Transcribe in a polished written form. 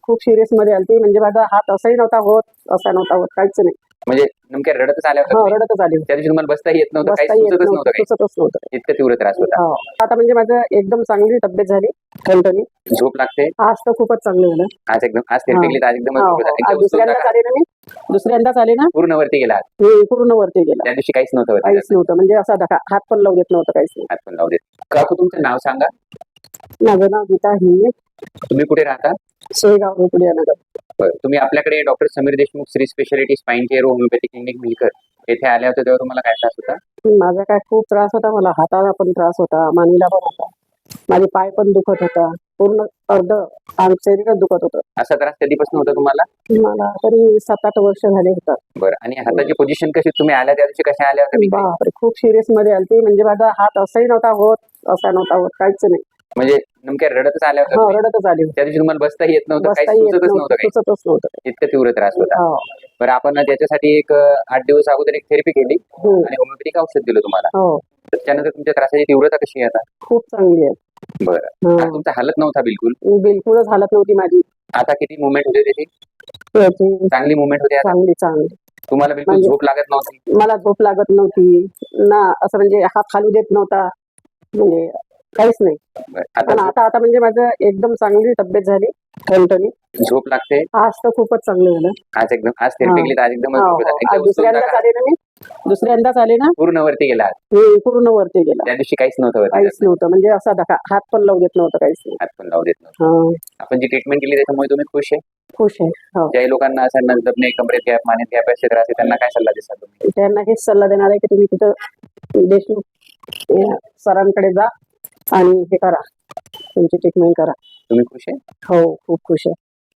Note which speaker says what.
Speaker 1: खूप सिरियस मध्ये आलती. म्हणजे माझा हात असाही नव्हता होत, असा नव्हता होत, काहीच नाही.
Speaker 2: म्हणजे नेमक्या रडतच आल्या होत्या
Speaker 1: हो,
Speaker 2: तुम्ही?
Speaker 1: रडतच आली होती.
Speaker 2: त्या दिवशी तुम्हाला बसता येत नव्हतं, काही
Speaker 1: बसता येत
Speaker 2: सुचतच नव्हतं,
Speaker 1: नव्हतं,
Speaker 2: काही
Speaker 1: सुचतच नव्हतं.
Speaker 2: इतका तीव्र त्रास होता.
Speaker 1: हो. आता म्हणजे माझं एकदम चांगली तब्येत झाली, ठणठणीत.
Speaker 2: झोप लागते
Speaker 1: आज तर खूपच चांगलं झालं.
Speaker 2: आज एकदम, आज थेरपी केली तर आज एकदम
Speaker 1: हो,
Speaker 2: झोप
Speaker 1: हो.
Speaker 2: येते.
Speaker 1: आज
Speaker 2: एकदा उचलून
Speaker 1: दुसऱ्यांदाच
Speaker 2: टाका.
Speaker 1: आले ना मी, दुसऱ्यांदाच आले ना,
Speaker 2: पूर्ण वरती गेला.
Speaker 1: पूर्ण वरती गेला.
Speaker 2: त्या दिवशी काहीच नव्हतं होत.
Speaker 1: काहीच नव्हतं, म्हणजे असा हात पण लावू देत नव्हतं, काहीच नाही.
Speaker 2: हात पण लावू देत. काकू तुमचं नाव सांगा.
Speaker 1: माझं नाव गीता हिंगे,
Speaker 2: तुम्ही कुठे राहता?
Speaker 1: शेगाव रोपडिया नगर.
Speaker 2: बरं. तुम्ही आपल्याकडे doctor Sameer Deshmukh Shri speciality spine care homeopathy clinic मिलकर येथे आले होते, तेव्हा तुम्हाला काय त्रास होता?
Speaker 1: माझा काय खूप त्रास होता, मला हाताला पण त्रास होता, मानेला पण होता, माझे पाय पण दुखत होता, पूर्ण अर्ध शरीरच दुखत होतं.
Speaker 2: असा त्रास कधीपासून होता तुम्हाला?
Speaker 1: मला तरी 7-8 वर्ष झाले होतात.
Speaker 2: बरं. आणि हाताची पोझिशन कशी, तुम्ही आल्या त्या दिवशी कशा आल्या होत्या?
Speaker 1: बापरे, खूप सिरियस मध्ये आलती. म्हणजे माझा हात असाही नव्हता होत, असा नव्हता होत, काहीच नाही.
Speaker 2: म्हणजे नेमक्या रडतच आल्या होत्या
Speaker 1: हो,
Speaker 2: तुम्ही?
Speaker 1: रडतच आली होती.
Speaker 2: त्या दिवशी तुम्हाला बसता येत नव्हतं, काही
Speaker 1: बसता येत
Speaker 2: सुचतच नव्हतं,
Speaker 1: नव्हतं,
Speaker 2: काही
Speaker 1: सुचतच नव्हतं.
Speaker 2: इतका तीव्र त्रास होता.
Speaker 1: हो.
Speaker 2: बरं, आपण त्याच्यासाठी एक 8 दिवस अगोदर एक थेरपी केली
Speaker 1: हम्म.
Speaker 2: आणि होमिओपॅथिक औषध दिलं तुम्हाला.
Speaker 1: हो,
Speaker 2: तर त्यानंतर तुमच्या त्रासाची तीव्रता कशी आहे आता?
Speaker 1: खूप चांगली आहे.
Speaker 2: बरं.
Speaker 1: हो.
Speaker 2: आता तुमचा हालत नव्हता बिलकुल.
Speaker 1: बिलकुलच हालत नव्हती माझी.
Speaker 2: आता किती मुवमेंट होते त्याची?
Speaker 1: त्याची
Speaker 2: चांगली मुवमेंट होते आता?
Speaker 1: चांगली चांगली.
Speaker 2: तुम्हाला बिलकुल
Speaker 1: म्हणजे-
Speaker 2: झोप लागत नव्हती?
Speaker 1: मला झोप लागत नव्हती ना, असं म्हणजे हात खालू देत नव्हता, म्हणजे काहीच नाही.
Speaker 2: बरं.
Speaker 1: पण
Speaker 2: आता
Speaker 1: आता म्हणजे माझं एकदम चांगली तब्येत झाली, ठणठणीत.
Speaker 2: झोप लागते
Speaker 1: आज तर खूपच चांगलं झालं.
Speaker 2: आज एकदम, आज थेरपी केली तर आज एकदम
Speaker 1: हो,
Speaker 2: झोप येते.
Speaker 1: हो.
Speaker 2: एकदा
Speaker 1: आज
Speaker 2: उचलून
Speaker 1: दुसऱ्यांदाच
Speaker 2: टाका.
Speaker 1: आले ना मी, दुसऱ्यांदाच आले ना,
Speaker 2: पूर्ण वरती गेला.
Speaker 1: पूर्ण वरती गेला.
Speaker 2: त्या दिवशी काहीच नव्हतं होत.
Speaker 1: काहीच नव्हतं, म्हणजे असा हात पण लावू देत नव्हतं, काहीच नाही.
Speaker 2: हात पण लावू देत नव्हतं.
Speaker 1: हा,
Speaker 2: आपण जी ट्रीटमेंट केली त्याच्यामुळे तुम्ही खुश आहे?
Speaker 1: खुश आहे. हो.
Speaker 2: ज्याही लोकांना असं नजदबणे, कमरेत गॅप, मानेत गॅप असे त्रास आहे, त्यांना काय सल्ला देसाल तुम्ही?
Speaker 1: त्यांना हेच सल्ला देणार आहे की तुम्ही तिथं देशमुख सरांकडे जा आणि हे करा, तुमची ट्रीटमेंट करा.
Speaker 2: तुम्ही खुश आहे?
Speaker 1: हो, खूप खुश आहे.